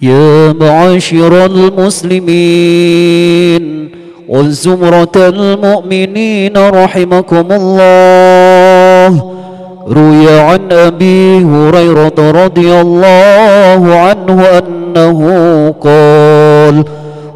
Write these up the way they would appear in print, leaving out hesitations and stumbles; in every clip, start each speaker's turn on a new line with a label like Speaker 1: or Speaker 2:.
Speaker 1: يا معاشر المسلمين والزمرة المؤمنين رحمكم الله، روي عن أبي هريرة رضي الله عنه أنه قال: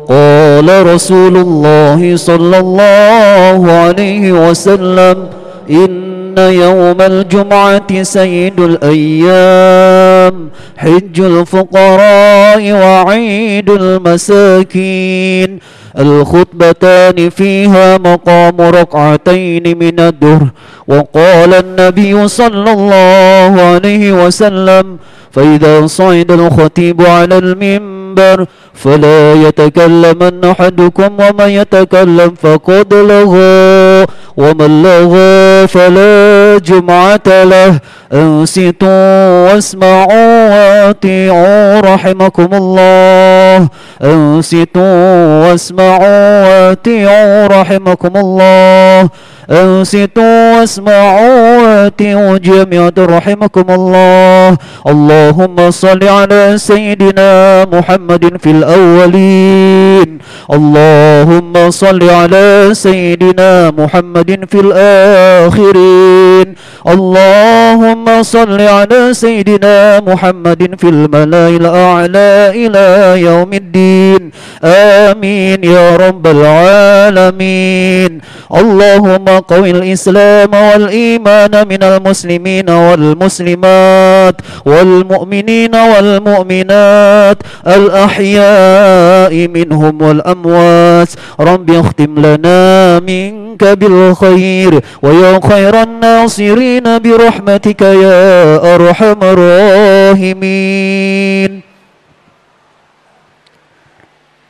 Speaker 1: قال رسول الله صلى الله عليه وسلم: إن يوم الجمعة سيد الأيام، حج الفقراء وعيد المساكين، الخطبتان فيها مقام ركعتين من الظهر. وقال النبي صلى الله عليه وسلم: فإذا صعد الخطيب على المنبر فلا يتكلمن أحدكم، ومن يتكلم فقد لغى، ومن لغى فلا جمعة له. أنصتوا واسمعوا وأطيعوا رحمكم الله. أنصتوا واسمعوا وأطيعوا رحمكم الله. أنصتوا واسمعوا وأطيعوا جميعا رحمكم الله. اللهم صل على سيدنا محمد في الأولين. اللهم صل على سيدنا محمد في الآخرين. اللهم صل على سيدنا محمد في الملأ الأعلى إلى يوم الدين. آمين يا رب العالمين. اللهم قوي الإسلام والإيمان من المسلمين والمسلمات والمؤمنين والمؤمنات الأحياء منهم والأموات. رب اختم لنا منك بالخير ويا خير الناصرين برحمتك يا أرحم الراحمين.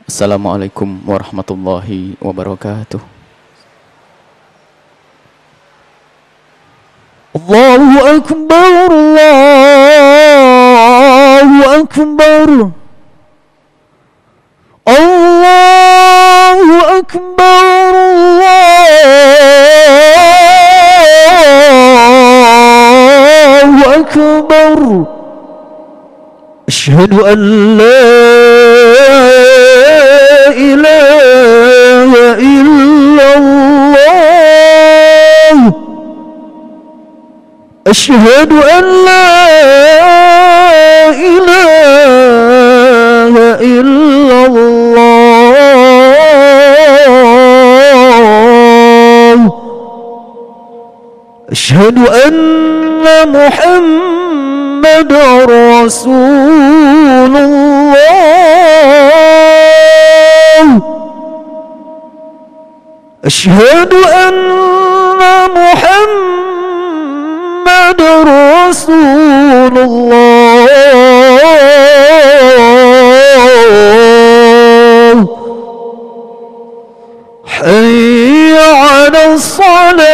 Speaker 1: Assalamualaikum warahmatullahi wabarakatuh. Allahu Akbar, Allahu Akbar, Allahu Akbar, Allahu Akbar. Asyhadu an la ilaha illallah. Asyhadu an la ilaha illallah. Asyhadu anna Muhammadar Rasulullah. Asyhadu anna Muhammadar Rasulullah. Hayya 'alas salah,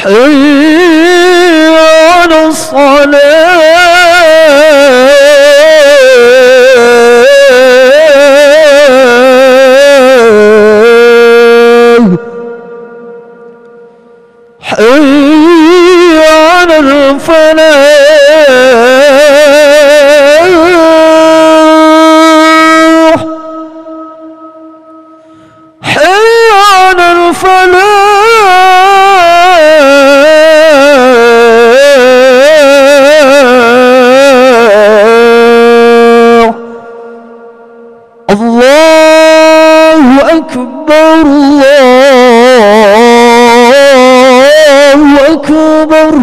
Speaker 1: hayya 'alas salah. حي على الفلاح، حي على الفلاح. الله أكبر، الله أكبر.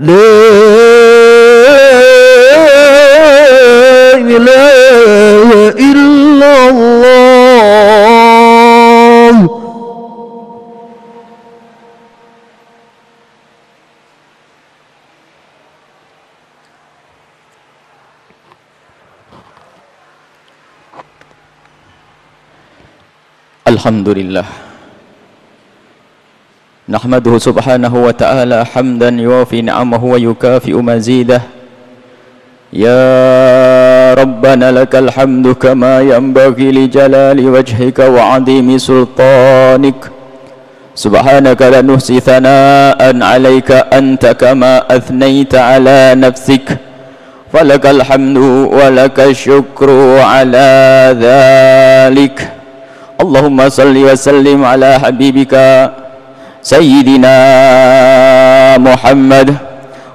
Speaker 1: لا إله إلا الله. Alhamdulillah, nahmaduhu subhanahu wa ta'ala hamdan yuwafi ni'amahu wa yukafi'u mazidah. Ya Rabbana lakal hamdu kama yanbaghi li jalali wajhika wa 'azimi sultanik. سبحانك لا نحصي ثناء عليك أنت كما أثنيت على نفسك فلك الحمد ولك الشكر على ذلك اللهم صل وسلم على حبيبك سيدنا محمد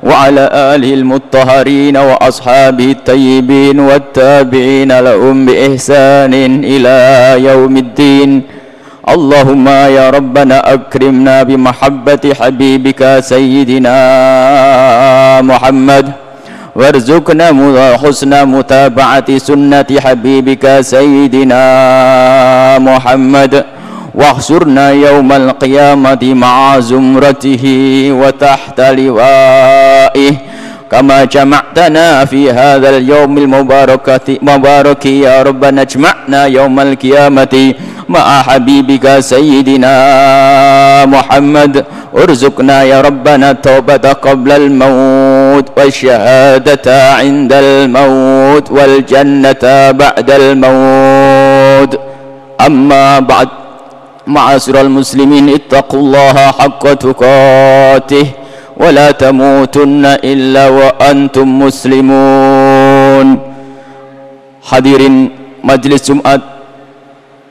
Speaker 1: وعلى آله المطهرين وأصحابه الطيبين والتابعين لهم بإحسان إلى يوم الدين اللهم يا ربنا أكرمنا بمحبة حبيبك سيدنا محمد وارزقنا حسن متابعة سنة حبيبك سيدنا محمد واحشرنا يوم القيامة مع زمرته وتحت لوائه كما جمعتنا في هذا اليوم المبارك يا ربنا اجمعنا يوم القيامة مع حبيبك سيدنا محمد ارزقنا يا ربنا التوبة قبل الموت والشهادة عند الموت والجنة بعد الموت أما بعد معاشر المسلمين اتقوا الله حق تقاته ولا تموتن إلا وأنتم مسlimun. Hadirin majelis Jumat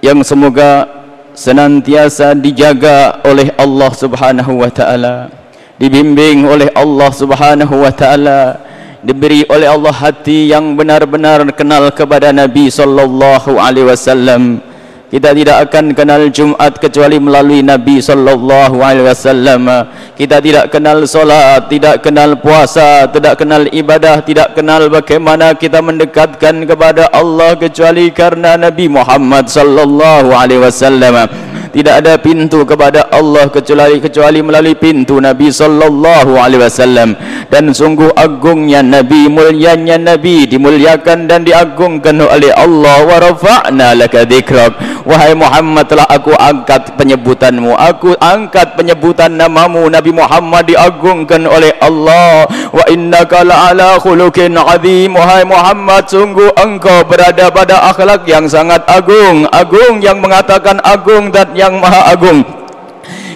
Speaker 1: yang semoga senantiasa dijaga oleh Allah Subhanahu wa taala, dibimbing oleh Allah Subhanahu wa taala, diberi oleh Allah hati yang benar-benar kenal kepada Nabi sallallahu alaihi wasallam. Kita tidak akan kenal Jumat kecuali melalui Nabi sallallahu alaihi wasallam. Kita tidak kenal solat, tidak kenal puasa, tidak kenal ibadah, tidak kenal bagaimana kita mendekatkan kepada Allah kecuali karena Nabi Muhammad sallallahu alaihi wasallam. Tidak ada pintu kepada Allah kecuali melalui pintu Nabi sallallahu alaihi wasallam. Dan sungguh agungnya Nabi, mulianya Nabi, dimuliakan dan diagungkan oleh Allah. Wa rafa'na laka dzikrak. Wahai Muhammad, telah aku angkat penyebutanmu, aku angkat penyebutan namamu. Nabi Muhammad diagungkan oleh Allah. Wa innaka la'ala khuluqin azim. Wahai Muhammad, sungguh engkau berada pada akhlak yang sangat agung. Agung yang mengatakan agung dan yang maha agung.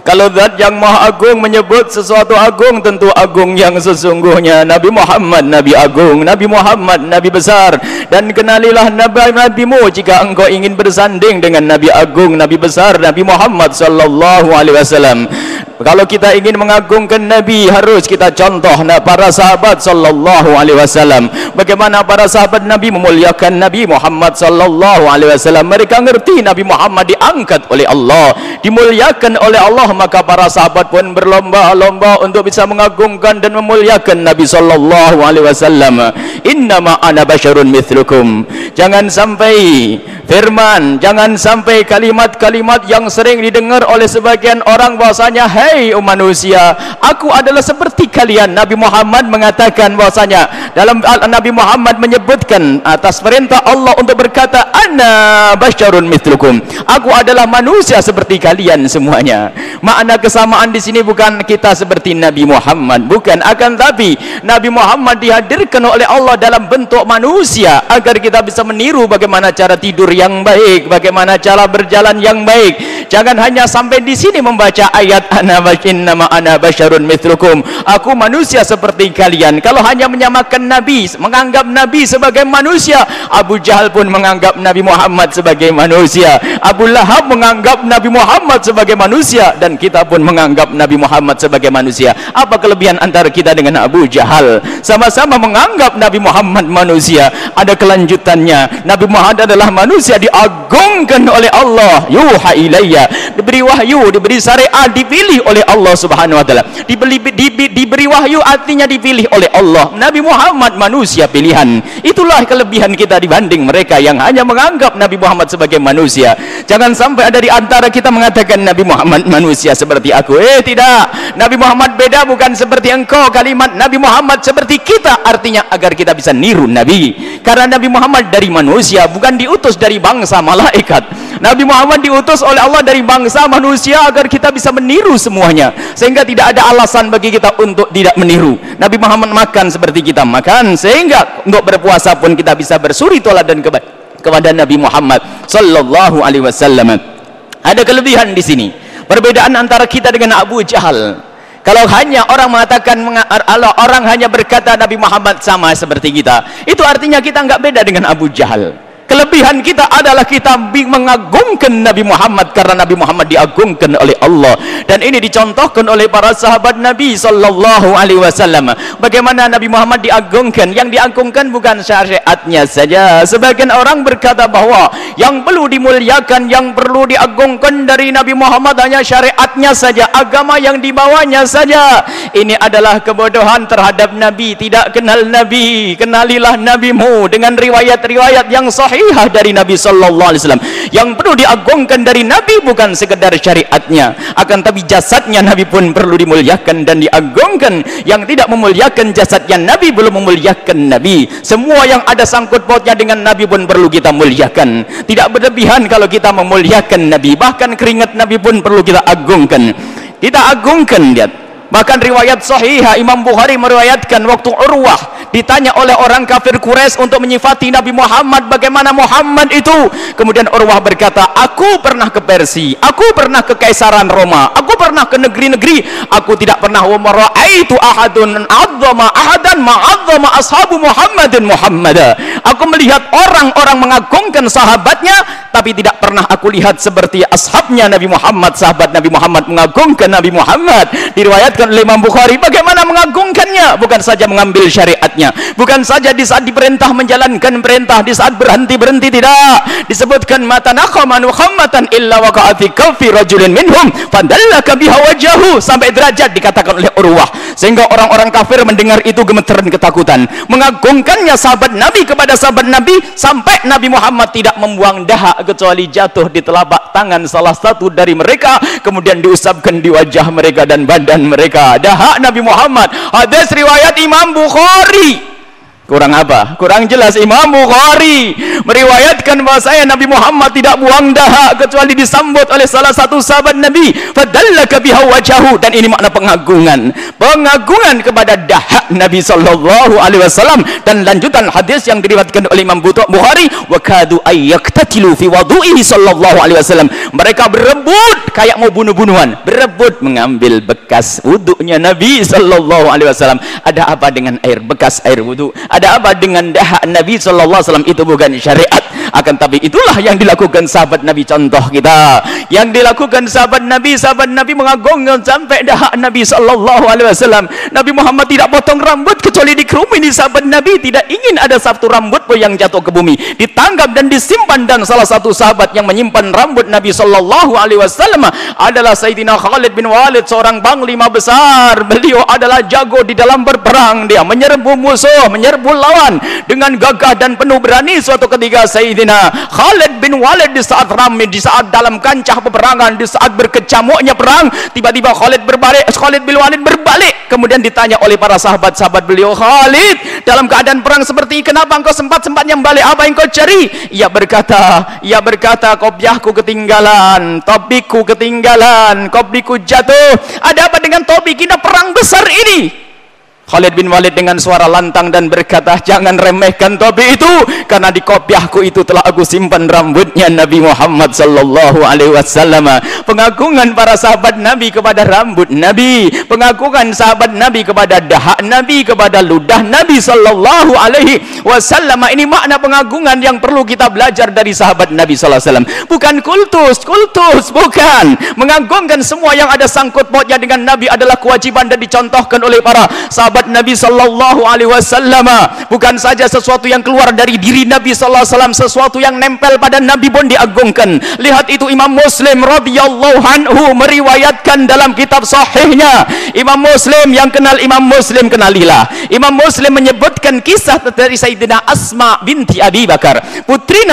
Speaker 1: Kalau zat yang maha agung menyebut sesuatu agung, tentu agung yang sesungguhnya. Nabi Muhammad Nabi agung, Nabi Muhammad Nabi besar. Dan kenalilah nabimu jika engkau ingin bersanding dengan Nabi agung, Nabi besar, Nabi Muhammad sallallahu alaihi wasallam. Kalau kita ingin mengagungkan Nabi, harus kita contoh para sahabat sallallahu alaihi wasallam. Bagaimana para sahabat Nabi memuliakan Nabi Muhammad sallallahu alaihi wasallam. Mereka ngerti Nabi Muhammad diangkat oleh Allah, dimuliakan oleh Allah, maka para sahabat pun berlomba-lomba untuk bisa mengagungkan dan memuliakan Nabi sallallahu alaihi wasallam. Innama ana basyarun mithlukum. Jangan sampai firman, jangan sampai kalimat-kalimat yang sering didengar oleh sebagian orang bahwasanya, hei manusia, aku adalah seperti kalian. Nabi Muhammad mengatakan bahwasanya, dalam Nabi Muhammad menyebutkan atas perintah Allah untuk berkata, ana basyarun mithlukum, aku adalah manusia seperti kalian semuanya. Makna kesamaan di sini bukan kita seperti Nabi Muhammad, bukan, akan tapi Nabi Muhammad dihadirkan oleh Allah dalam bentuk manusia agar kita bisa meniru bagaimana cara tidur yang baik, bagaimana cara berjalan yang baik. Jangan hanya sampai di sini membaca ayat innama ana basyarun mithlukum, aku manusia seperti kalian. Kalau hanya menyamakan Nabi, menganggap Nabi sebagai manusia, Abu Jahal pun menganggap Nabi Muhammad sebagai manusia, Abu Lahab menganggap Nabi Muhammad sebagai manusia, dan kita pun menganggap Nabi Muhammad sebagai manusia. Apa kelebihan antara kita dengan Abu Jahal? Sama-sama menganggap Nabi Muhammad manusia. Ada kelanjutannya. Nabi Muhammad adalah manusia, diagungkan oleh Allah. Yuha ilayya, diberi wahyu, diberi syariat, dipilih oleh Allah Subhanahu wa taala. Diberi wahyu artinya dipilih oleh Allah. Nabi Muhammad manusia pilihan. Itulah kelebihan kita dibanding mereka yang hanya menganggap Nabi Muhammad sebagai manusia. Jangan sampai ada di antara kita mengatakan Nabi Muhammad manusia seperti aku. Tidak. Nabi Muhammad beda, bukan seperti engkau. Kalimat Nabi Muhammad seperti kita artinya agar kita bisa niru Nabi. Karena Nabi Muhammad dari manusia, bukan diutus dari bangsa malaikat. Nabi Muhammad diutus oleh Allah dari bangsa manusia agar kita bisa meniru semuanya, sehingga tidak ada alasan bagi kita untuk tidak meniru. Nabi Muhammad makan seperti kita makan, sehingga untuk berpuasa pun kita bisa bersuri toladan kepada Nabi Muhammad sallallahu alaihi wasallam. Ada kelebihan di sini. Perbedaan antara kita dengan Abu Jahal, kalau hanya orang mengatakan, orang hanya berkata Nabi Muhammad sama seperti kita, itu artinya kita nggak beda dengan Abu Jahal. Kelebihan kita adalah kita mengagungkan Nabi Muhammad, karena Nabi Muhammad diagungkan oleh Allah, dan ini dicontohkan oleh para sahabat Nabi sallallahu alaihi wasallam. Bagaimana Nabi Muhammad diagungkan? Yang diagungkan bukan syariatnya saja. Sebagian orang berkata bahwa yang perlu dimuliakan, yang perlu diagungkan dari Nabi Muhammad hanya syariatnya saja, agama yang dibawanya saja. Ini adalah kebodohan terhadap Nabi. Tidak kenal Nabi, kenalilah Nabimu dengan riwayat-riwayat yang sahih dari Nabi sallallahu alaihi wasallam. Yang perlu diagungkan dari Nabi bukan sekedar syariatnya, akan tapi jasadnya Nabi pun perlu dimuliakan dan diagungkan. Yang tidak memuliakan jasadnya Nabi belum memuliakan Nabi. Semua yang ada sangkut pautnya dengan Nabi pun perlu kita muliakan. Tidak berlebihan kalau kita memuliakan Nabi, bahkan keringat Nabi pun perlu kita agungkan. Kita agungkan dia. Bahkan riwayat sahihah Imam Bukhari meriwayatkan, waktu Urwah ditanya oleh orang kafir Quraisy untuk menyifati Nabi Muhammad, bagaimana Muhammad itu, kemudian Urwah berkata, aku pernah ke Persia, aku pernah ke Kaisaran Roma, aku pernah ke negeri-negeri, aku tidak pernah itu ahadun a'adzama ahadan ma'adzama ashabu Muhammadin Muhammada. Aku melihat orang-orang mengagungkan sahabatnya, tapi tidak pernah aku lihat seperti ashabnya Nabi Muhammad, sahabat Nabi Muhammad mengagungkan Nabi Muhammad. Diriwayatkan oleh Imam Bukhari, bagaimana mengagungkannya? Bukan saja mengambil syariatnya, bukan saja di saat diperintah menjalankan perintah, di saat berhenti tidak. Disebutkan mata naqama Muhammadan illa waqa'a fi kaffi rajulin minhum fadallaka biha wajahu, sampai derajat dikatakan oleh Urwah, sehingga orang-orang kafir mendengar itu gemeteran ketakutan. Mengagungkannya sahabat Nabi kepada sahabat Nabi, sampai Nabi Muhammad tidak membuang dahak kecuali jatuh di telapak tangan salah satu dari mereka, kemudian diusapkan di wajah mereka dan badan mereka. Dahak Nabi Muhammad. Hadis riwayat Imam Bukhari. Kurang apa? Kurang jelas. Imam Bukhari meriwayatkan bahwasanya Nabi Muhammad tidak buang dahak kecuali disambut oleh salah satu sahabat Nabi, fadallaka biha wajahu, dan ini makna pengagungan. Pengagungan kepada dahak Nabi sallallahu alaihi wasallam. Dan lanjutan hadis yang diriwayatkan oleh Imam Bukhari, wa kadu ayyaktatilu fi wudu'ihi sallallahu alaihi wasallam. Mereka berebut kayak mau bunuh-bunuhan, berebut mengambil bekas wudunya Nabi sallallahu alaihi wasallam. Ada apa dengan air bekas air wudu? Ada apa dengan dahak Nabi sallallahu alaihi wasallam? Itu bukan syariat, akan tapi itulah yang dilakukan sahabat Nabi. Contoh kita yang dilakukan sahabat Nabi mengagungkan sampai dahak Nabi sallallahu alaihi wasallam. Nabi Muhammad tidak potong rambut kecuali dikerumuni sahabat Nabi, tidak ingin ada satu rambut pun yang jatuh ke bumi, ditangkap dan disimpan. Dan salah satu sahabat yang menyimpan rambut Nabi sallallahu alaihi wasallam adalah Sayyidina Khalid bin Walid, seorang panglima besar. Beliau adalah jago di dalam berperang, dia menyerbu musuh, menyerbu lawan dengan gagah dan penuh berani. Suatu ketika Sayyidina Khalid bin Walid di saat ramai, di saat dalam kancah peperangan, di saat berkecamuknya perang, tiba-tiba Khalid bin Walid berbalik, kemudian ditanya oleh para sahabat-sahabat beliau, Khalid, dalam keadaan perang seperti ini, kenapa engkau sempat-sempatnya balik? Apa yang kau cari? Ia berkata, kopiahku ketinggalan, topiku ketinggalan, kopiku jatuh. Ada apa dengan topi kita perang besar ini? Khalid bin Walid dengan suara lantang dan berkata, jangan remehkan topi itu, karena di kopiahku itu telah aku simpan rambutnya Nabi Muhammad sallallahu alaihi wasallam. Pengagungan para sahabat Nabi kepada rambut Nabi, pengagungan sahabat Nabi kepada dahak Nabi, kepada ludah Nabi sallallahu alaihi wasallam. Ini makna pengagungan yang perlu kita belajar dari sahabat Nabi sallallahu alaihi wasallam. Bukan kultus, bukan. Mengagungkan semua yang ada sangkut pautnya dengan Nabi adalah kewajiban dan dicontohkan oleh para sahabat Nabi sallallahu alaihi wasallam. Bukan saja sesuatu yang keluar dari diri Nabi sallallahu alaihi wasallam, sesuatu yang nempel pada Nabi pun diagungkan. Lihat itu Imam Muslim radhiyallahu anhu meriwayatkan dalam kitab sahihnya. Imam Muslim, yang kenal Imam Muslim kenalilah. Imam Muslim menyebutkan kisah dari Sayyidina Asma binti Abi Bakar, putri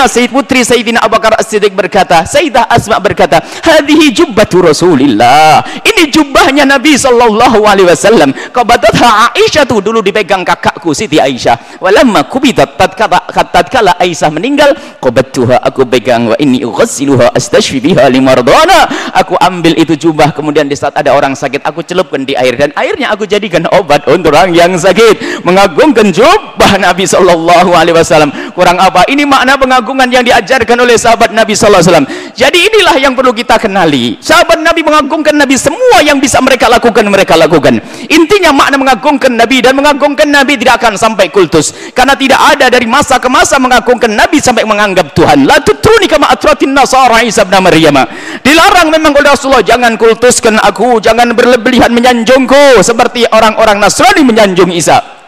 Speaker 1: Sayyidina Abu Bakar As-Siddiq berkata, Sayyidah Asma berkata, hadhihi jubbatu Rasulillah, ini jubahnya Nabi sallallahu alaihi wasallam. Qabadatha
Speaker 2: Aisyah tuh dulu dipegang kakakku Siti Aisyah. Walamma kubidat tatkala Aisyah meninggal, qabattuha, aku pegang, wa inni ughassiluha astashfi biha limardana. Aku ambil itu jubah, kemudian di saat ada orang sakit aku celupkan di air, dan airnya aku jadikan obat untuk orang yang sakit. Mengagungkan jubah Nabi sallallahu alaihi wasallam. Kurang apa? Ini makna pengagungan yang diajarkan oleh sahabat Nabi sallallahu alaihi wasallam. Jadi inilah yang perlu kita kenali. Sahabat Nabi mengagungkan Nabi, semua yang bisa mereka lakukan mereka lakukan. Intinya makna mengagungkan Nabi, dan mengagungkan Nabi tidak akan sampai kultus, karena tidak ada dari masa ke masa mengagungkan Nabi sampai menganggap Tuhan. La tutruni kama atratin nasara Isa bin Maryam. Dilarang memang oleh Rasulullah, jangan kultuskan aku, jangan berlebihan menyanjungku seperti orang-orang Nasrani menyanjung Isa.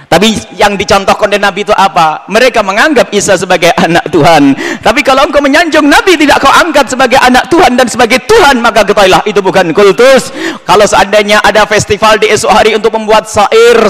Speaker 2: Tapi yang dicontohkan oleh Nabi itu apa? Mereka menganggap Isa sebagai anak Tuhan. Tapi kalau engkau menyanjung Nabi, tidak kau angkat sebagai anak Tuhan dan sebagai Tuhan, maka ketahuilah itu bukan kultus. Kalau seandainya ada festival di esok hari untuk membuat syair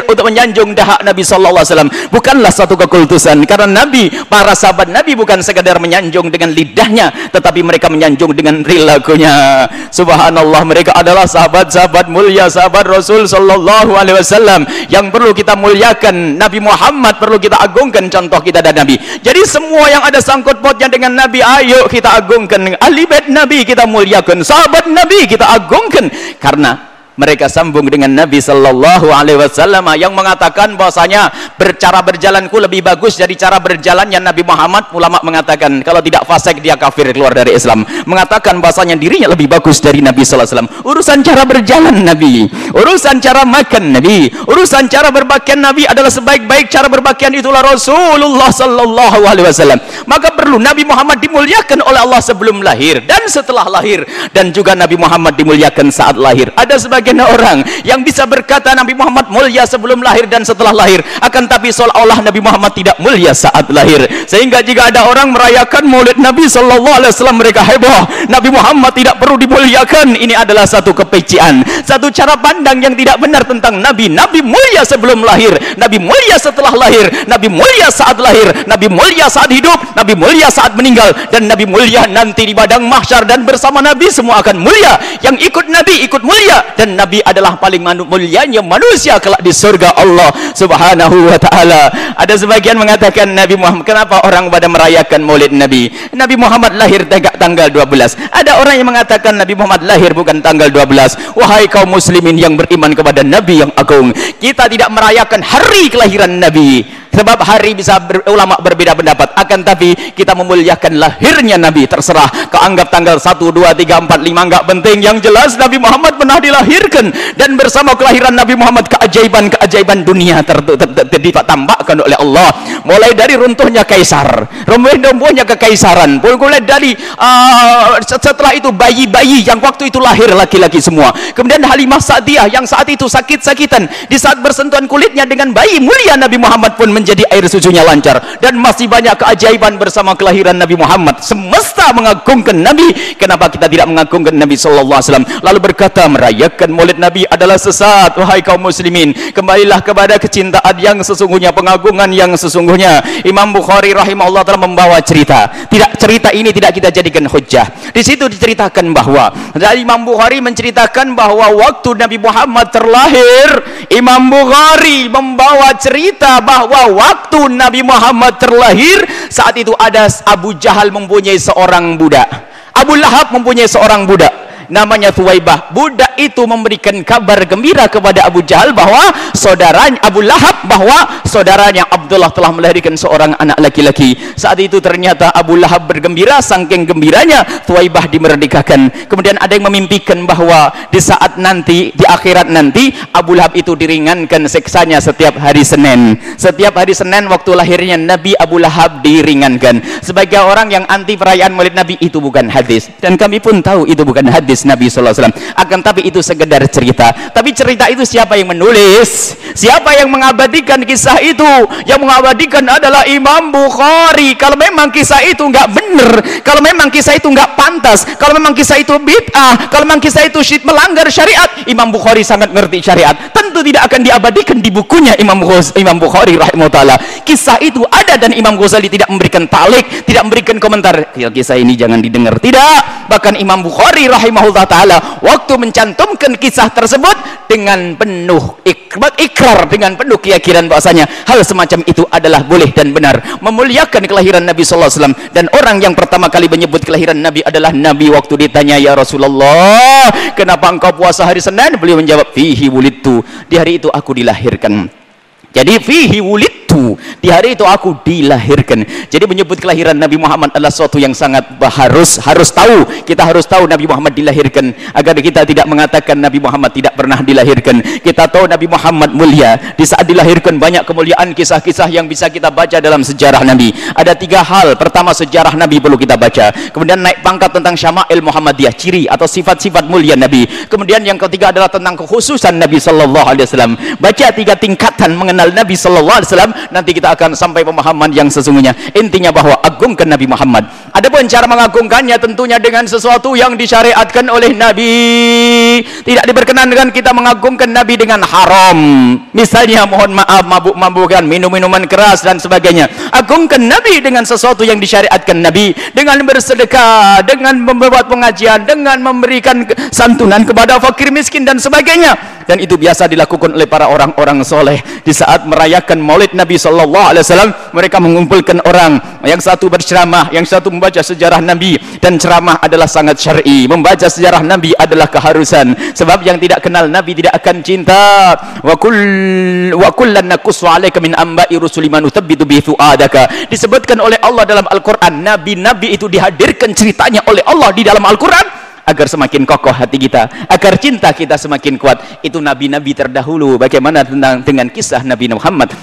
Speaker 2: untuk menyanjung dahak Nabi sallallahu alaihi wasallam, bukanlah satu kekultusan. Karena Nabi, para sahabat Nabi bukan sekadar menyanjung dengan lidahnya, tetapi mereka menyanjung dengan perilakunya. Subhanallah, mereka adalah sahabat-sahabat mulia, sahabat Rasul sallallahu alaihi wasallam yang perlu kita muliakan. Nabi Muhammad perlu kita agungkan, contoh kita dan Nabi. Jadi semua yang ada sangkut pautnya dengan Nabi, ayo kita agungkan. Ahli bait Nabi kita muliakan, sahabat Nabi kita agungkan, karena mereka sambung dengan Nabi sallallahu alaihi wasallam yang mengatakan bahwasanya cara berjalanku lebih bagus dari cara berjalannya Nabi Muhammad. Ulama mengatakan kalau tidak fasik dia kafir, keluar dari Islam. Mengatakan bahwasanya dirinya lebih bagus dari Nabi sallallahu alaihi wasallam. Urusan cara berjalan Nabi, urusan cara makan Nabi, urusan cara berpakaian Nabi adalah sebaik-baik cara berpakaian itulah Rasulullah sallallahu alaihi wasallam. Maka perlu Nabi Muhammad dimuliakan oleh Allah sebelum lahir dan setelah lahir, dan juga Nabi Muhammad dimuliakan saat lahir. Ada sebagian orang yang bisa berkata Nabi Muhammad mulia sebelum lahir dan setelah lahir, akan tapi seolah-olah Nabi Muhammad tidak mulia saat lahir. Sehingga jika ada orang merayakan maulid Nabi sallallahu alaihi wasallam, mereka heboh, Nabi Muhammad tidak perlu dimuliakan. Ini adalah satu kepecian, satu cara pandang yang tidak benar tentang Nabi. Nabi mulia sebelum lahir, Nabi mulia setelah lahir, Nabi mulia saat lahir, Nabi mulia saat hidup, Nabi mulia saat meninggal, dan Nabi mulia nanti di padang mahsyar, dan bersama Nabi semua akan mulia. Yang ikut Nabi ikut mulia, dan Nabi adalah paling mulianya manusia kelak di surga Allah subhanahu wa ta'ala. Ada sebagian mengatakan Nabi Muhammad, kenapa orang pada merayakan maulid Nabi? Nabi Muhammad lahir tanggal 12. Ada orang yang mengatakan Nabi Muhammad lahir bukan tanggal 12. Wahai kaum muslimin yang beriman kepada Nabi yang agung, kita tidak merayakan hari kelahiran Nabi, sebab hari bisa ulama berbeda pendapat, akan tapi kita memuliakan lahirnya Nabi. Terserah kau anggap tanggal 1, 2, 3, 4, 5, enggak penting. Yang jelas Nabi Muhammad pernah dilahirkan, dan bersama kelahiran Nabi Muhammad keajaiban-keajaiban dunia ditambahkan oleh Allah. Mulai dari runtuhnya kaisar, runtuhnya kekaisaran, mulai dari setelah itu bayi-bayi yang waktu itu lahir laki-laki semua. Kemudian Halimah Sa'diyah yang saat itu sakit-sakitan, di saat bersentuhan kulitnya dengan bayi mulia Nabi Muhammad pun menjadi air susunya lancar. Dan masih banyak keajaiban bersama kelahiran Nabi Muhammad. Semesta mengagungkan Nabi. Kenapa kita tidak mengagungkan Nabi sallallahu alaihi wasallam, lalu berkata merayakan maulid Nabi adalah sesat? Wahai kaum muslimin, kembalilah kepada kecintaan yang sesungguhnya, pengagungan yang sesungguhnya. Imam Bukhari rahimahullah telah membawa cerita. Cerita ini tidak kita jadikan hujjah. Di situ diceritakan bahwa dari Imam Bukhari menceritakan bahwa waktu Nabi Muhammad terlahir, Imam Bukhari membawa cerita bahwa waktu Nabi Muhammad terlahir, saat itu ada Abu Jahal mempunyai seorang budak, Abu Lahab mempunyai seorang budak namanya Thuwaibah. Budak itu memberikan kabar gembira kepada Abu Jahal bahwa saudaranya Abu Lahab, bahwa saudaranya Abdullah telah melahirkan seorang anak laki-laki. Saat itu ternyata Abu Lahab bergembira, saking gembiranya Thuwaibah dimerdekakan. Kemudian ada yang memimpikan bahwa di saat nanti, di akhirat nanti, Abu Lahab itu diringankan siksanya setiap hari Senin. Setiap hari Senin waktu lahirnya Nabi, Abu Lahab diringankan. Sebagai orang yang anti perayaan maulid Nabi, itu bukan hadis, dan kami pun tahu itu bukan hadis Nabi sallallahu alaihi wasallam. Akan tapi itu sekedar cerita. Tapi cerita itu siapa yang menulis? Siapa yang mengabadikan kisah itu? Yang mengabadikan adalah Imam Bukhari. Kalau memang kisah itu enggak benar, kalau memang kisah itu enggak pantas, kalau memang kisah itu bid'ah, kalau memang kisah itu melanggar syariat, Imam Bukhari sangat mengerti syariat, tentu tidak akan diabadikan di bukunya Imam Bukhari rahimahullah. Kisah itu ada, dan Imam Ghazali tidak memberikan talik, tidak memberikan komentar, kisah ini jangan didengar, tidak. Bahkan Imam Bukhari rahimahullah rahimahullah taala waktu mencantumkan kisah tersebut dengan penuh ikrar, dengan penuh keyakinan bahwasanya hal semacam itu adalah boleh dan benar, memuliakan kelahiran Nabi sallallahu alaihi wasallam. Dan orang yang pertama kali menyebut kelahiran Nabi adalah Nabi. Waktu ditanya, ya Rasulullah, kenapa engkau puasa hari Senin? Beliau menjawab, fihi wulidtu, di hari itu aku dilahirkan. Jadi fihi wulidtu, di hari itu aku dilahirkan. Jadi menyebut kelahiran Nabi Muhammad adalah sesuatu yang sangat harus tahu. Kita harus tahu Nabi Muhammad dilahirkan, agar kita tidak mengatakan Nabi Muhammad tidak pernah dilahirkan. Kita tahu Nabi Muhammad mulia. Di saat dilahirkan banyak kemuliaan, kisah-kisah yang bisa kita baca dalam sejarah Nabi. Ada 3 hal. Pertama, sejarah Nabi perlu kita baca. Kemudian naik pangkat tentang Syama'il Muhammadiyah, ciri atau sifat-sifat mulia Nabi. Kemudian yang ketiga adalah tentang kekhususan Nabi sallallahu alaihi wasallam. Baca 3 tingkatan mengenal Nabi sallallahu alaihi wasallam, nanti kita akan sampai pemahaman yang sesungguhnya. Intinya bahwa agungkan Nabi Muhammad. Adapun cara mengagungkannya tentunya dengan sesuatu yang disyariatkan oleh Nabi. Tidak diperkenankan kita mengagungkan Nabi dengan haram. Misalnya mohon maaf mabuk-mabukan, minum-minuman keras dan sebagainya. Agungkan Nabi dengan sesuatu yang disyariatkan Nabi, dengan bersedekah, dengan membuat pengajian, dengan memberikan santunan kepada fakir miskin dan sebagainya. Dan itu biasa dilakukan oleh para orang-orang soleh. Di saat merayakan Maulid Nabi sallallahu alaihi wasallam, mereka mengumpulkan orang, yang satu berceramah, yang satu membaca sejarah Nabi. Dan ceramah adalah sangat syar'i, membaca sejarah Nabi adalah keharusan, sebab yang tidak kenal Nabi tidak akan cinta. Wa kullan naqussu 'alaika min amba'i rusuli man nutabbitu bi fu'adaka. Disebutkan oleh Allah dalam Al-Qur'an, nabi-nabi itu dihadirkan ceritanya oleh Allah di dalam Al-Qur'an agar semakin kokoh hati kita, agar cinta kita semakin kuat. Itu nabi-nabi terdahulu. Bagaimana dengan kisah Nabi Muhammad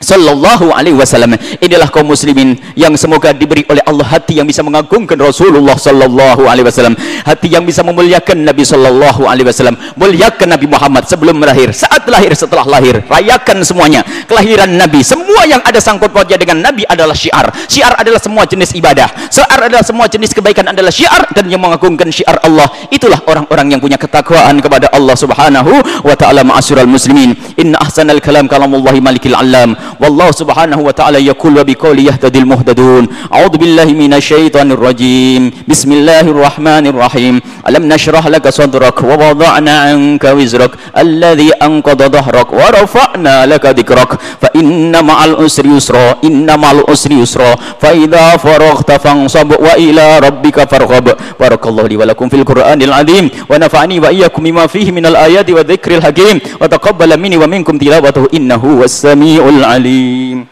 Speaker 2: sallallahu alaihi wasallam? Inilah kaum muslimin yang semoga diberi oleh Allah hati yang bisa mengagungkan Rasulullah sallallahu alaihi wasallam, hati yang bisa memuliakan Nabi sallallahu alaihi wasallam. Muliakan Nabi Muhammad sebelum lahir, saat lahir, setelah lahir. Rayakan semuanya kelahiran Nabi. Semua yang ada sangkut pautnya dengan Nabi adalah syiar. Syiar adalah semua jenis ibadah, syiar adalah semua jenis kebaikan adalah syiar. Dan yang mengagungkan syiar Allah, itulah orang-orang yang punya ketakwaan kepada Allah subhanahu wa ta'ala. Ma'asyiral muslimin, inna ahsanal kalam kalamullahi malikil alam. Wallahu subhanahu wa ta'ala yaqul wa biqawli yahtadil muhtadun. A'udzu billahi minasyaitonir rajim. Bismillahirrahmanirrahim. Alam nashrah laka sadrak wa wada'na 'anka wizrak alladhi anqadha dhahrak wa rafa'na laka dhikrak fa inna ma'al usri yusra inna ma'al usri yusra fa idza faraghta fansab wa ila rabbika farghab. Barakallahu li wa lakum fil Qur'anil 'azim wa nafa'ani wa iyyakum bima fihi minal ayati wa dzikril hakim wa taqabbala minni wa minkum tilawatahu innahu was-sami'ul 'alim.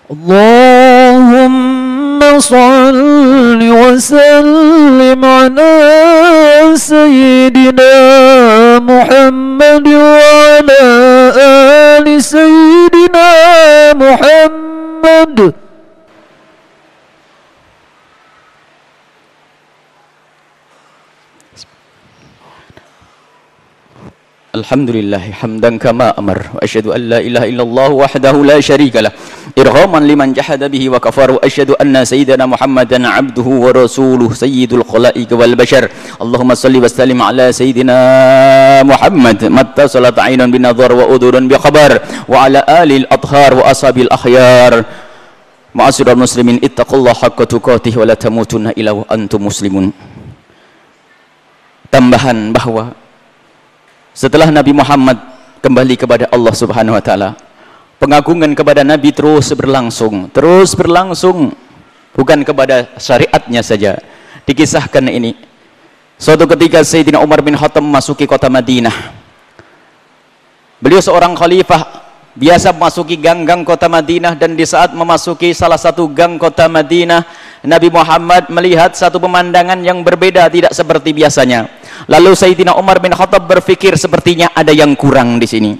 Speaker 3: Allahumma salli wa sallim ala sayyidina Muhammad wa ala ali sayyidina Muhammad.
Speaker 2: Alhamdulillah hamdan kama amar wa asyhadu an la ilaha illallah wahdahu la syarika lah irghaman liman jahada bihi wa kafar wa asyhadu anna sayyidana Muhammadan abduhu wa rasuluh sayyidul khalaiq wal bashar. Allahumma salli wa sallim ala sayyidina Muhammad matta salat ainun bin nadhar wa udurun bi khabar wa ala alil athhar wa ashabil akhyar. Ma'asyiral muslimin, ittaqullaha haqqa tuqatih wa la tamutunna illa wa antum muslimun. Tambahan bahwa setelah Nabi Muhammad kembali kepada Allah subhanahu wa ta'ala, pengagungan kepada Nabi terus berlangsung, bukan kepada syariatnya saja. Dikisahkan ini, suatu ketika Sayyidina Umar bin Khattab memasuki kota Madinah. Beliau seorang khalifah, biasa memasuki gang-gang kota Madinah. Dan di saat memasuki salah satu gang kota Madinah, Nabi Muhammad melihat satu pemandangan yang berbeda, tidak seperti biasanya. Lalu Sayyidina Umar bin Khattab berpikir, sepertinya ada yang kurang di sini.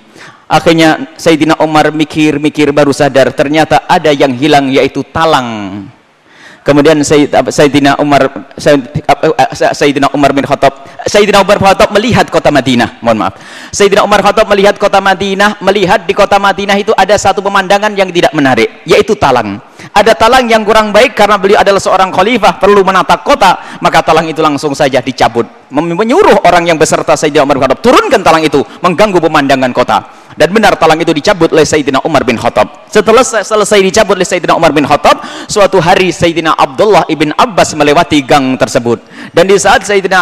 Speaker 2: Akhirnya Sayyidina Umar mikir-mikir, baru sadar ternyata ada yang hilang, yaitu talang. Kemudian Sayyidina Umar bin Khattab melihat kota Madinah. Mohon maaf. Sayyidina Umar Khattab melihat kota Madinah, melihat di kota Madinah itu ada satu pemandangan yang tidak menarik, yaitu talang. Ada talang yang kurang baik, karena beliau adalah seorang khalifah, perlu menata kota, maka talang itu langsung saja dicabut. Menyuruh orang yang beserta Sayyidina Umar bin Khattab, turunkan talang itu, mengganggu pemandangan kota. Dan benar talang itu dicabut oleh Sayyidina Umar bin Khattab. Setelah selesai dicabut oleh Sayyidina Umar bin Khattab, suatu hari Sayyidina Abdullah ibn Abbas melewati gang tersebut. Dan di saat Sayyidina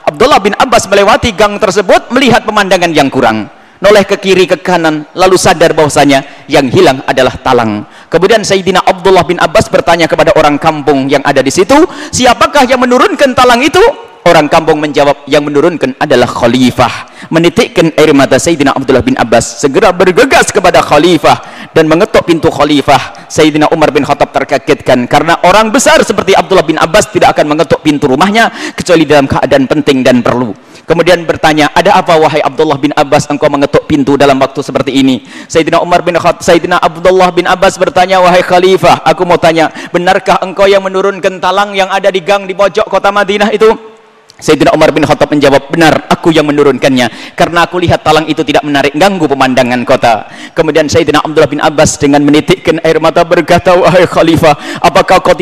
Speaker 2: Abdullah bin Abbas melewati gang tersebut, melihat pemandangan yang kurang, noleh ke kiri ke kanan, lalu sadar bahwasanya yang hilang adalah talang. Kemudian Sayyidina Abdullah bin Abbas bertanya kepada orang kampung yang ada di situ, siapakah yang menurunkan talang itu? Orang kampung menjawab, yang menurunkan adalah khalifah. Menitikkan air mata Sayyidina Abdullah bin Abbas, segera bergegas kepada khalifah dan mengetuk pintu khalifah. Sayyidina Umar bin Khattab terkagetkan, karena orang besar seperti Abdullah bin Abbas tidak akan mengetuk pintu rumahnya kecuali dalam keadaan penting dan perlu. Kemudian bertanya, ada apa wahai Abdullah bin Abbas, engkau mengetuk pintu dalam waktu seperti ini? Sayyidina Abdullah bin Abbas bertanya, wahai khalifah, aku mau tanya, benarkah engkau yang menurunkan talang yang ada di gang di pojok kota Madinah itu? Sayyidina Umar bin Khattab menjawab, benar, aku yang menurunkannya, karena aku lihat talang itu tidak menarik ganggu pemandangan kota. Kemudian Sayyidina Abdullah bin Abbas dengan menitikkan air mata berkata, wahai khalifah, apakah kau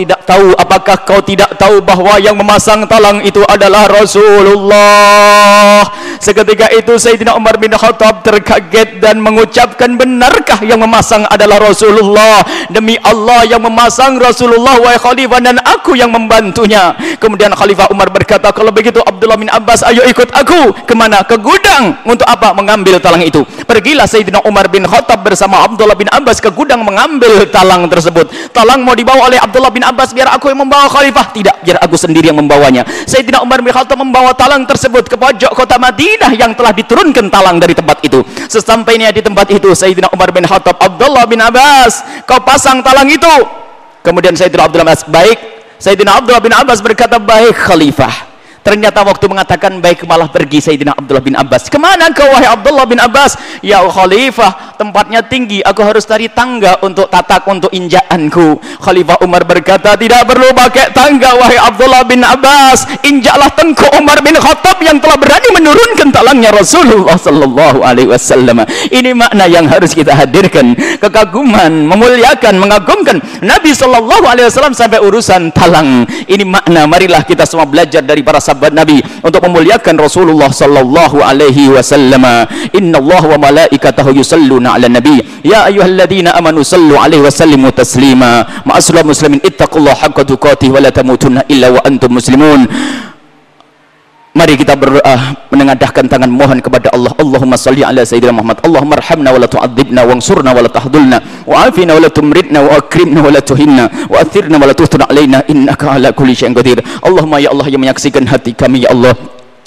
Speaker 2: tidak tahu bahwa yang memasang talang itu adalah Rasulullah? Seketika itu Sayyidina Umar bin Khattab terkaget dan mengucapkan, benarkah yang memasang adalah Rasulullah? Demi Allah, yang memasang Rasulullah wahai khalifah, dan aku yang membantunya. Kemudian Khalifah Umar berkata, kalau begitu Abdullah bin Abbas, ayo ikut aku. Kemana? Ke gudang. Untuk apa? Mengambil talang itu. Pergilah Sayyidina Umar bin Khattab bersama Abdullah bin Abbas ke gudang mengambil talang tersebut. Talang mau dibawa oleh Abdullah bin Abbas, biar aku yang membawa khalifah. Tidak, biar aku sendiri yang membawanya. Sayyidina Umar bin Khattab membawa talang tersebut ke pojok kota Madinah yang telah diturunkan talang dari tempat itu. Sesampainya di tempat itu, Sayyidina Umar bin Khattab, Abdullah bin Abbas, kau pasang talang itu. Kemudian Sayyidina Abdullah bin Abbas, baik. Sayyidina Abdullah bin Abbas berkata, baik khalifah. Ternyata waktu mengatakan baik, malah pergi Sayyidina Abdullah bin Abbas. Kemana kau wahai Abdullah bin Abbas? Ya khalifah, tempatnya tinggi, aku harus cari tangga untuk tatak, untuk injakanku. Khalifah Umar berkata, tidak perlu pakai tangga wahai Abdullah bin Abbas, injaklah tengkuk Umar bin Khattab yang telah berani menurunkan talangnya Rasulullah sallallahu alaihi wasallam. Ini makna yang harus kita hadirkan, kekaguman, memuliakan, mengagungkan Nabi sallallahu alaihi wasallam sampai urusan talang. Ini makna, marilah kita semua belajar dari para sahabat Nabi untuk memuliakan Rasulullah sallallahu alaihi wasallam. Innallaha wa malaikatahu yusalluna 'alan nabi ya ayyuhalladzina amanu sallu 'alaihi wa sallimu taslima. Ma'asyiral muslimin, ittaqullaha haqqa tuqatih wa la tamutunna illa wa antum muslimun. Mari kita berdoa, menengadahkan tangan mohon kepada Allah. Allahumma salli ala sayyidina Muhammad. Allahumma arhamna wa la tu'adzibna, wansurna wa la tahdulna, wa afina wa la tumridna, wa akrimna wa la tuhinna, wa athirna wa la tuhtur alaina, innaka ala kulli syai'in qadir. Allahumma ya Allah yang menyaksikan hati kami, ya Allah,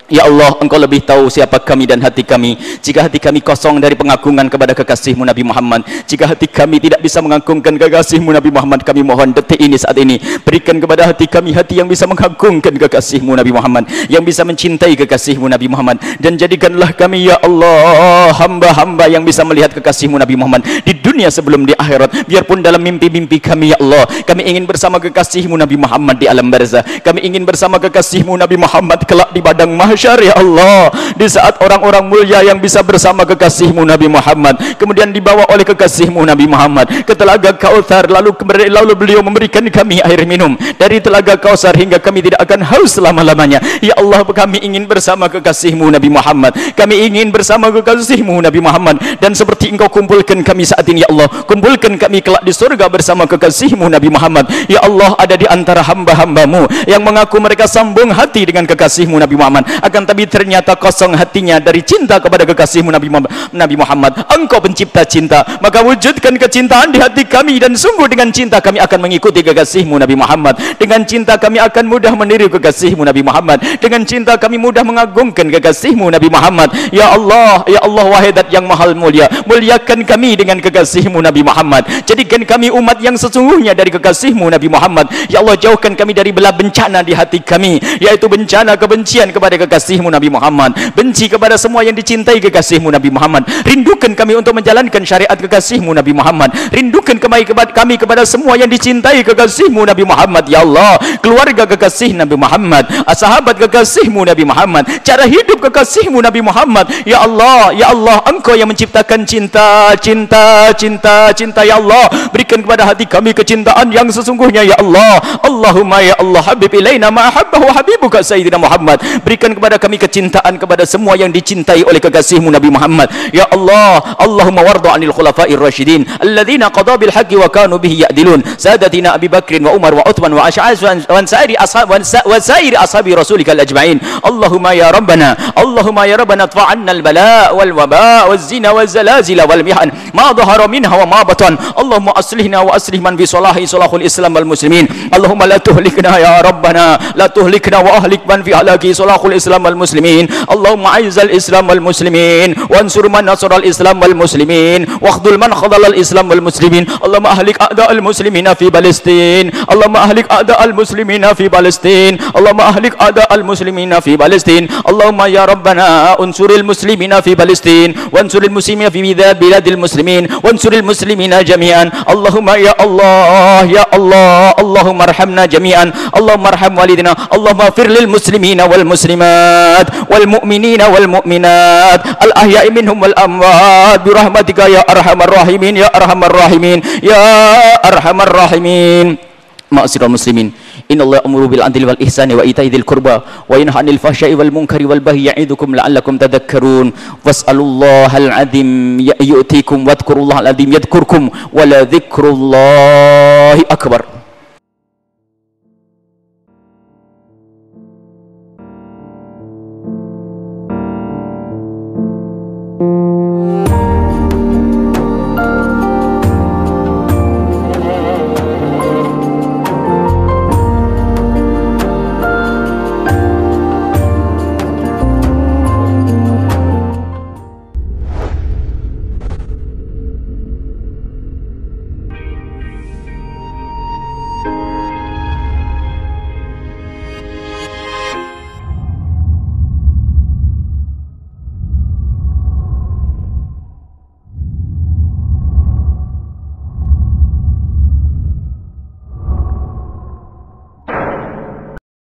Speaker 2: ya Allah, engkau lebih tahu siapa kami dan hati kami. Jika hati kami kosong dari pengagungan kepada kekasihmu Nabi Muhammad, jika hati kami tidak bisa mengagungkan kekasihmu Nabi Muhammad, kami mohon detik ini, saat ini, berikan kepada hati kami hati yang bisa mengagungkan kekasihmu Nabi Muhammad, yang bisa mencintai kekasihmu Nabi Muhammad. Dan jadikanlah kami ya Allah hamba-hamba yang bisa melihat kekasihmu Nabi Muhammad di dunia sebelum di akhirat. Biarpun dalam mimpi-mimpi kami ya Allah, kami ingin bersama kekasihmu Nabi Muhammad di alam barzah, kami ingin bersama kekasihmu Nabi Muhammad kelak di padang mahsyar ya Allah, di saat orang-orang mulia yang bisa bersama kekasihmu Nabi Muhammad kemudian dibawa oleh kekasihmu Nabi Muhammad ke telaga Kautsar, lalu beliau memberikan kami air minum dari telaga Kautsar hingga kami tidak akan haus selama-lamanya. Ya Allah, kami ingin bersama kekasihmu Nabi Muhammad, kami ingin bersama kekasihmu Nabi Muhammad. Dan seperti engkau kumpulkan kami saat ini ya Allah, kumpulkan kami kelak di surga bersama kekasihmu Nabi Muhammad. Ya Allah, ada di antara hamba-hambamu yang mengaku mereka sambung hati dengan kekasihmu Nabi Muhammad, akan tapi ternyata kosong hatinya dari cinta kepada kekasihmu Nabi Muhammad. Engkau pencipta cinta, maka wujudkan kecintaan di hati kami, dan sungguh dengan cinta kami akan mengikuti kekasihmu Nabi Muhammad. Dengan cinta kami akan mudah meniru kekasihmu Nabi Muhammad. Dengan cinta kami mudah mengagungkan kekasihmu Nabi Muhammad. Ya Allah, ya Allah, wahidat yang mahal mulia, muliakan kami dengan kekasihmu Nabi Muhammad. Jadikan kami umat yang sesungguhnya dari kekasihmu Nabi Muhammad. Ya Allah, jauhkan kami dari belah bencana di hati kami, yaitu bencana kebencian kepada kekasihmu Nabi Muhammad, benci kepada semua yang dicintai kekasihmu Nabi Muhammad. Rindukan kami untuk menjalankan syariat kekasihmu Nabi Muhammad. Rindukan kami kepada semua yang dicintai kekasihmu Nabi Muhammad. Ya Allah, keluarga kekasih Nabi Muhammad, sahabat kekasihmu Nabi Muhammad, cara hidup kekasihmu Nabi Muhammad. Ya Allah, ya Allah, engkau yang menciptakan cinta, cinta, cinta, cinta. Ya Allah, berikan kepada hati kami kecintaan yang sesungguhnya ya Allah. Allahumma ya Allah, habib ilaina ma habbahu habibuka sayyidina Muhammad. Berikan kepada kepada kami kecintaan kepada semua yang dicintai oleh kekasihmu Nabi Muhammad. Ya Allah, Allahumma warda 'anil khulafa'ir rasyidin alladzina qada bil haqqi wa kanu bihi ya'dilun sadatina Abi Bakrin wa Umar wa Uthman wa Ash'az wa sairi ashabi rasulika al-ajma'in. Allahumma ya Rabbana, Allahumma ya Rabbana adfa'anna al-bala' wal waba' waz zina waz zalazil wal mihan ma dhahara minha wa ma batan. Allahumma aslihna wa aslih man bi salahi salahul Islam wal muslimin. Allahumma la tuhlikna ya Rabbana, la tuhlikna wa ahlik man fi halaki salahul Islam wal muslimin. Allahumma a'izzal Islam wal muslimin wansur man nasara al Islam wal muslimin wakhdhul man khadhala al Islam wal muslimin. Allahumma ahlik a'da al muslimina fi Palestin. Allahumma ahlik a'da al muslimina fi Palestin. Allahumma ahlik a'da al muslimina fi Palestin. Allahumma ya Rabbana unsuril muslimina fi Palestin wansuril muslimina fi biladil muslimin wansuril muslimina jami'an. Allahumma ya Allah, ya Allah, Allahumma arhamna jami'an. Allahumma arham walidina. Allahumma fir lil muslimina wal muslimat wal mu'minina wal mu'minat al ahya'i minhum wal amwat bi rahmatika ya arhamar rahimin, ya arhamar rahimin, ya arhamar rahimin. Ma'asyiral muslimin, innallaha ya'muru bil 'adli wal ihsani wa ita'i dzil qurba wa yanha 'anil fahsya'i wal munkari wal baghi ya'idukum la'allakum tadhakkarun. Was'alullahal 'azim yu'tikum wadhkurullahal 'azim yadhkurkum wa la dzikrullahi akbar.